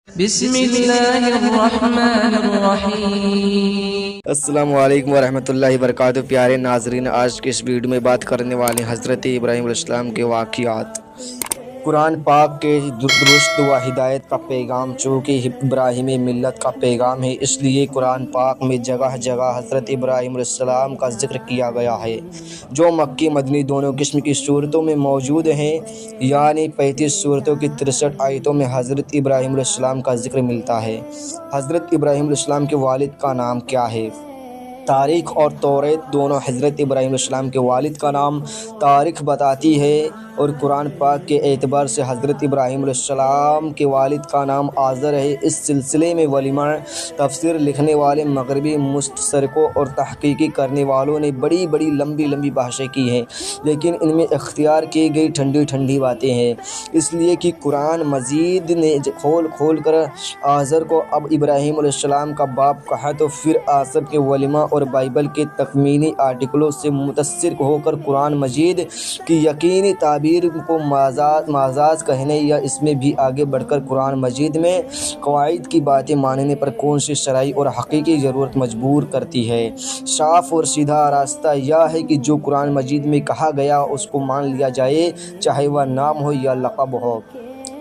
بسم اللہ الرحمن الرحیم۔ السلام علیکم ورحمۃ اللہ وبرکاتہ۔ پیارے ناظرین، آج کے اس ویڈیو میں بات کرنے والے حضرت ابراہیم علیہ السلام کے واقعات۔ قرآن پاک کے درست و ہدایت کا پیغام چونکہ ابراہیم ملت کا پیغام ہے، اس لیے قرآن پاک میں جگہ جگہ حضرت ابراہیم علیہ السلام کا ذکر کیا گیا ہے، جو مکی مدنی دونوں قسم کی صورتوں میں موجود ہیں، یعنی 35 صورتوں کی 63 آیتوں میں حضرت ابراہیم علیہ السلام کا ذکر ملتا ہے۔ حضرت ابراہیم علیہ السلام کے والد کا نام کیا ہے؟ تاریخ اور توریت دونوں حضرت ابراہیم علیہ السلام کے والد کا نام تاریخ بتاتی ہے، اور قرآن پاک کے اعتبار سے حضرت ابراہیم علیہ السلام کے والد کا نام آزر ہے۔ اس سلسلے میں ولیمہ تفسیر لکھنے والے مغربی مستشرقوں اور تحقیقی کرنے والوں نے بڑی لمبی بحثیں کی ہیں، لیکن ان میں اختیار کی گئی ٹھنڈی باتیں ہیں، اس لیے کہ قرآن مجید نے کھول کر آزر کو اب ابراہیم علیہ السلام کا باپ کہا، تو پھر آزر کے ولیمہ اور بائبل کے تکوینی آرٹیکلوں سے متاثر ہو کر قرآن مجید کی یقینی تعبیر کو مجاز کہنے یا اس میں بھی آگے بڑھ کر قرآن مجید میں قواعد کی باتیں ماننے پر کون سی شرعی اور حقیقی ضرورت مجبور کرتی ہے؟ صاف اور سیدھا راستہ یہ ہے کہ جو قرآن مجید میں کہا گیا اس کو مان لیا جائے، چاہے وہ نام ہو یا لقب ہو۔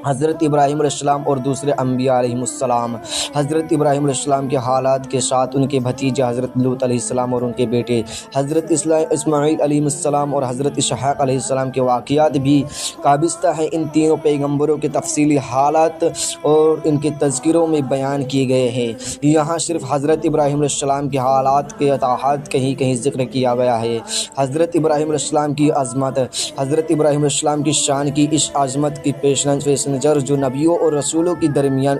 حضرت ابراہیم علیہ السلام اور دوسرے انبیاء علیہم السلام۔ حضرت ابراہیم علیہ السلام کے حالات کے ساتھ ان کے بھتیجے حضرت لوط علیہ السلام اور ان کے بیٹے حضرت اسماعیل علیہ السلام اور حضرت اسحاق علیہ السلام کے واقعات بھی وابستہ ہیں۔ ان تینوں پیغمبروں کے تفصیلی حالات اور ان کے تذکروں میں بیان کیے گئے ہیں۔ یہاں صرف حضرت ابراہیم علیہ السلام کے حالات کے تحت کہیں ذکر کیا گیا ہے۔ حضرت ابراہیم علیہ السلام کی عظمت۔ حضرت ابراہیم علیہ السلام کی شان کی اس عظمت کی پیش نظر جو نبیوں اور رسولوں کے درمیان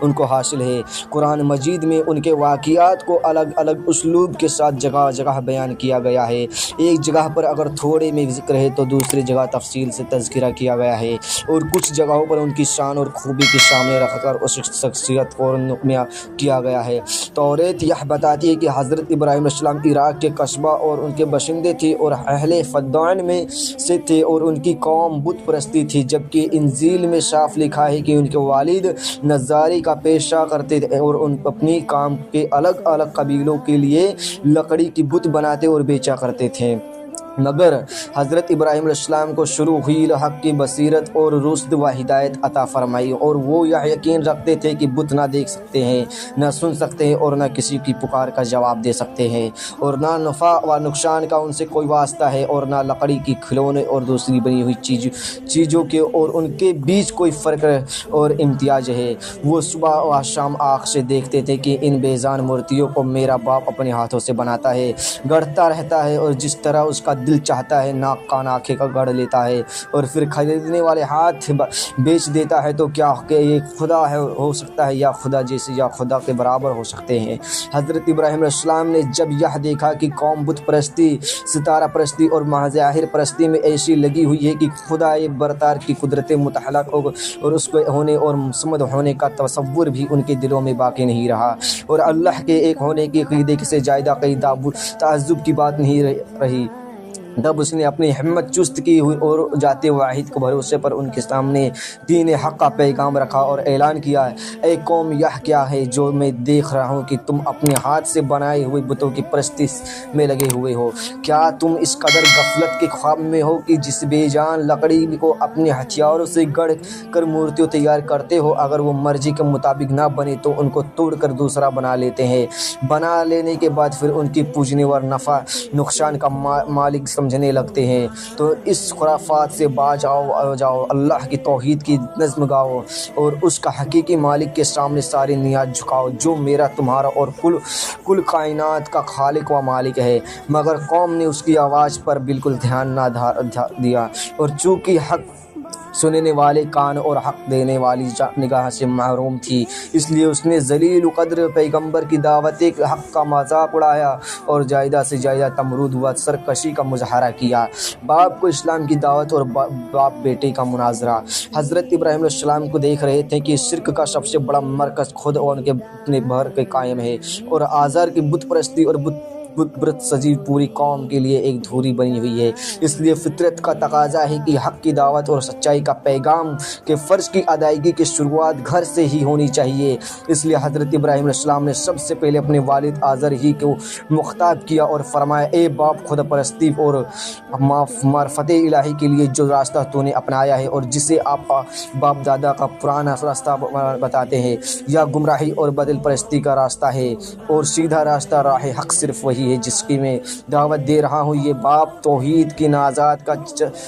ان کو حاصل ہے۔ قرآن مجید میں ان کے واقعات کو الگ اسلوب کے ساتھ جگہ بیان کیا گیا ہے۔ ایک جگہ پر اگر تھوڑے میں ذکر ہے تو دوسری جگہ تفصیل سے تذکرہ کیا گیا ہے، اور کچھ جگہوں پر ان کی شان اور خوبی کے سامنے رکھ کر اس شخصیت کو نمایاں کیا گیا ہے۔ توریت یہ بتاتی ہے کہ حضرت ابراہیم علیہ السلام عراق کے قصبہ اور ان کے باشندے تھے اور اہل فدان میں سے تھے، اور ان کی قوم بت پرستی تھی، جبکہ انجیل میں صاف لکھا ہے کہ ان کے والد نجاری کا پیشہ کرتے تھے اور ان اپنی قوم کے الگ قبیلوں کے لیے لکڑی کی بت بناتے اور بیچا کرتے تھے۔ مگر حضرت ابراہیم علیہ السلام کو شروع ہوئی حق کی بصیرت اور رشد و ہدایت عطا فرمائی، اور وہ یہ یقین رکھتے تھے کہ بت نہ دیکھ سکتے ہیں، نہ سن سکتے ہیں، اور نہ کسی کی پکار کا جواب دے سکتے ہیں، اور نہ نفع و نقصان کا ان سے کوئی واسطہ ہے، اور نہ لکڑی کی کھلونے اور دوسری بنی ہوئی چیزوں کے اور ان کے بیچ کوئی فرق اور امتیاز ہے۔ وہ صبح و شام آنکھ سے دیکھتے تھے کہ ان بے جان مورتیوں کو میرا باپ اپنے ہاتھوں سے بناتا ہے، گڑھتا رہتا ہے، اور جس طرح اس کا دل چاہتا ہے ناک کان آنکھیں کا گڑھ لیتا ہے، اور پھر خریدنے والے ہاتھ بیچ دیتا ہے، تو کیا کہ یہ خدا ہو سکتا ہے، یا خدا جیسے یا خدا کے برابر ہو سکتے ہیں؟ حضرت ابراہیم علیہ السلام نے جب یہ دیکھا کہ قوم بت پرستی، ستارہ پرستی اور مظاہر پرستی میں ایسی لگی ہوئی ہے کہ خدا برتر کی قدرت متعلق اور اس کے ہونے اور مصمد ہونے کا تصور بھی ان کے دلوں میں باقی نہیں رہا، اور اللہ کے ایک ہونے کے عقیدے سے زائدہ کوئی تعجب کی بات نہیں رہی، تب اس نے اپنی ہمت چست کی ہوئی اور ذات واحد کے بھروسے پر ان کے سامنے دین حق کا پیغام رکھا اور اعلان کیا، اے قوم، یہ کیا ہے جو میں دیکھ رہا ہوں کہ تم اپنے ہاتھ سے بنائے ہوئے بتوں کی پرستی میں لگے ہوئے ہو؟ کیا تم اس قدر غفلت کے خواب میں ہو کہ جس بے جان لکڑی کو اپنے ہتھیاروں سے گڑھ کر مورتیوں تیار کرتے ہو، اگر وہ مرضی کے مطابق نہ بنے تو ان کو توڑ کر دوسرا بنا لیتے ہیں، بنا لینے کے بعد پھر ان کی پوجنے اور نفع نقصان کا مالک سمجھنے لگتے ہیں؟ تو اس خرافات سے باز جاؤ، اللہ کی توحید کی نظم گاؤ، اور اس کا حقیقی مالک کے سامنے ساری نیاز جھکاؤ، جو میرا، تمہارا اور کل کائنات کا خالق و مالک ہے۔ مگر قوم نے اس کی آواز پر بالکل دھیان نہ دیا، اور چونکہ حق سننے والے کان اور حق دینے والی نگاہ سے محروم تھی، اس لیے اس نے ذلیل قدر پیغمبر کی دعوت حق کا مذاق اڑایا اور زیادہ سے زیادہ تمرد و سرکشی کا مظاہرہ کیا۔ باپ کو اسلام کی دعوت اور باپ بیٹے کا مناظرہ۔ حضرت ابراہیم علیہ السلام کو دیکھ رہے تھے کہ شرک کا سب سے بڑا مرکز خود اور ان کے اپنے بھر کے قائم ہے، اور آزار کی بت پرستی اور بت پرست سجی پوری قوم کے لیے ایک دھوری بنی ہوئی ہے۔ اس لیے فطرت کا تقاضا ہے کہ حق کی دعوت اور سچائی کا پیغام کے فرض کی ادائیگی کی شروعات گھر سے ہی ہونی چاہیے۔ اس لیے حضرت ابراہیم علیہ السلام نے سب سے پہلے اپنے والد آزر ہی کو مخاطب کیا اور فرمایا، اے باپ، خدا پرستی اور معرفت الہی کے لیے جو راستہ تو نے اپنایا ہے اور جسے آپ باپ دادا کا پرانا راستہ بتاتے ہیں، یا گمراہی اور بدل پرستی کا راستہ ہے، اور سیدھا راستہ راہ حق صرف وہی ہے جس کی میں دعوت دے رہا ہوں۔ یہ باپ توحید کی نازات کا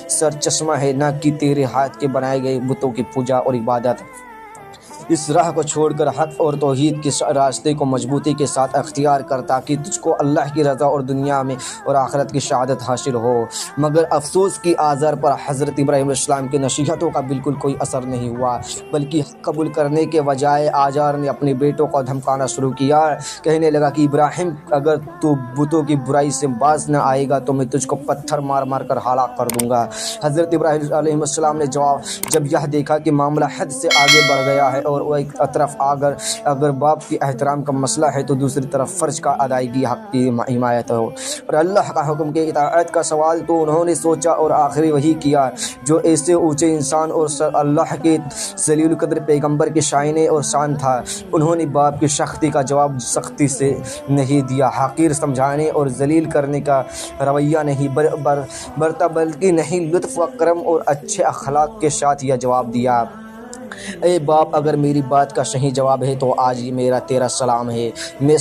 سر چشمہ ہے، نہ کہ تیرے ہاتھ کے بنائے گئے بتوں کی پوجا اور عبادت۔ اس راہ کو چھوڑ کر حق اور توحید کے راستے کو مضبوطی کے ساتھ اختیار کر تاکہ تجھ کو اللہ کی رضا اور دنیا میں اور آخرت کی شہادت حاصل ہو۔ مگر افسوس کی آزار پر حضرت ابراہیم علیہ السلام کی نصیحتوں کا بالکل کوئی اثر نہیں ہوا، بلکہ حق قبول کرنے کے بجائے آزار نے اپنے بیٹوں کو دھمکانا شروع کیا۔ کہنے لگا کہ ابراہیم، اگر تو بتوں کی برائی سے باز نہ آئے گا تو میں تجھ کو پتھر مار مار کر ہلاک کر دوں گا۔ حضرت ابراہیم علیہ السلام نے جب یہ دیکھا کہ معاملہ حد سے آگے بڑھ گیا ہے اور وہ ایک طرف اگر باپ کی احترام کا مسئلہ ہے تو دوسری طرف فرض کا ادائیگی، حق کی حمایت ہو اور اللہ کا حکم کے اطاعت کا سوال، تو انہوں نے سوچا اور آخری وہی کیا جو ایسے اونچے انسان اور اللہ کے ذلیل القدر پیغمبر کے شائن اور شان تھا۔ انہوں نے باپ کی سختی کا جواب سختی سے نہیں دیا، حقیر سمجھانے اور ذلیل کرنے کا رویہ نہیں برتا، بلکہ نہیں لطف و کرم اور اچھے اخلاق کے ساتھ یہ جواب دیا، اے باپ، اگر میری بات کا صحیح جواب ہے تو آج یہ میرا تیرا سلام ہے۔ میں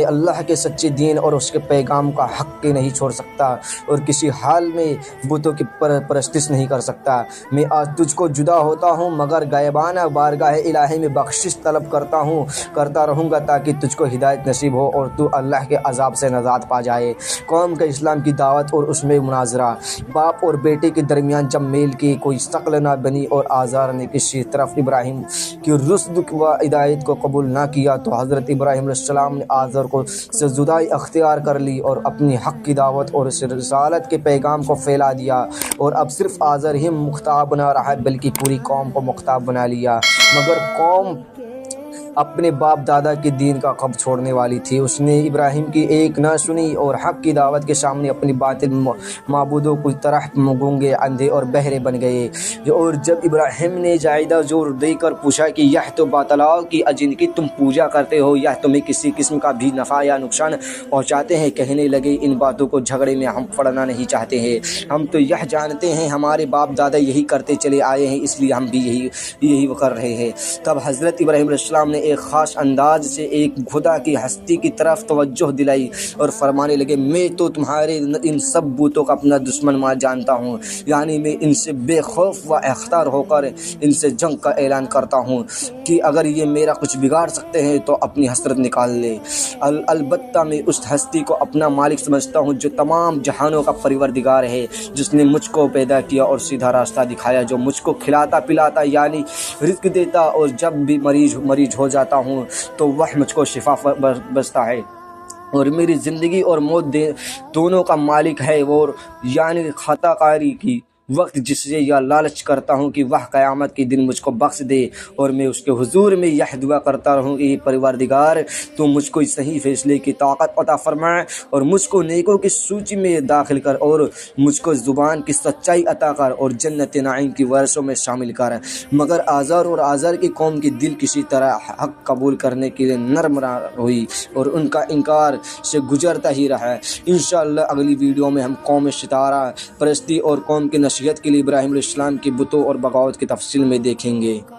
اللہ کے سچے دین اور اس کے پیغام کا حق کے نہیں چھوڑ سکتا اور کسی حال میں بتوں کی پرستش نہیں کر سکتا۔ میں آج تجھ کو جدا ہوتا ہوں، مگر غائبانہ بارگاہ الہی میں بخشش طلب کرتا رہوں گا تاکہ تجھ کو ہدایت نصیب ہو اور تو اللہ کے عذاب سے نجات پا جائے۔ قوم کا اسلام کی دعوت اور اس میں مناظرہ۔ باپ اور بیٹے کے درمیان جب میل کی کوئی شکل نہ بنی اور آزار نے کسی طرف ابراہیم کی رشد و ہدایت کو قبول نہ کیا تو حضرت ابراہیم علیہ السلام نے آزر کو سے جدائی اختیار کر لی اور اپنی حق کی دعوت اور رسالت کے پیغام کو پھیلا دیا، اور اب صرف آزر ہی مخاطب نہ رہا بلکہ پوری قوم کو مخاطب بنا لیا۔ مگر قوم اپنے باپ دادا کے دین کا کب چھوڑنے والی تھی؟ اس نے ابراہیم کی ایک نہ سنی اور حق کی دعوت کے سامنے اپنی باطل معبودوں کی طرح گونگے، اندھے اور بہرے بن گئے۔ اور جب ابراہیم نے زائدہ زور دے کر پوچھا کہ یہ تو باطلاؤ کی جن کی تم پوجا کرتے ہو، یہ تمہیں کسی قسم کا بھی نفع یا نقصان پہنچاتے ہیں؟ کہنے لگے، ان باتوں کو جھگڑے میں ہم پڑنا نہیں چاہتے ہیں، ہم تو یہ جانتے ہیں ہمارے باپ دادا یہی کرتے چلے آئے ہیں، اس لیے ہم بھی یہی کر رہے ہیں۔ تب حضرت ابراہیم علیہ السلام نے ایک خاص انداز سے ایک خدا کی ہستی کی طرف توجہ دلائی اور فرمانے لگے، میں تو تمہارے ان سب بتوں کا اپنا دشمن جانتا ہوں، یعنی میں ان سے بے خوف و اختیار ہو کر ان سے جنگ کا اعلان کرتا ہوں کہ اگر یہ میرا کچھ بگاڑ سکتے ہیں تو اپنی حسرت نکال لے۔ البتہ میں اس ہستی کو اپنا مالک سمجھتا ہوں جو تمام جہانوں کا پروردگار ہے، جس نے مجھ کو پیدا کیا اور سیدھا راستہ دکھایا، جو مجھ کو کھلاتا پلاتا یعنی رزق دیتا، اور جب بھی مریض ہو جاتا ہوں تو وہ مجھ کو شفا بخشتا ہے، اور میری زندگی اور موت دونوں کا مالک ہے، وہ یعنی خطا کاری کی وقت جس سے یہ لالچ کرتا ہوں کہ وہ قیامت کے دن مجھ کو بخش دے، اور میں اس کے حضور میں یہ دعا کرتا رہوں کہ پروردگار تو مجھ کو صحیح فیصلے کی طاقت عطا فرمائے اور مجھ کو نیکوں کی سوچی میں داخل کر، اور مجھ کو زبان کی سچائی عطا کر اور جنت نعیم کی ورثوں میں شامل کر۔ مگر آزار اور آزار کی قوم کی دل کسی طرح حق قبول کرنے کے لیے نرم نہ ہوئی اور ان کا انکار سے گزرتا ہی رہا۔ انشاءاللہ اگلی ویڈیو میں ہم قوم ستارہ پرستی اور قوم کی نصیحت کے لیے ابراہیم علیہ السلام کی بتوں اور بغاوت کی تفصیل میں دیکھیں گے۔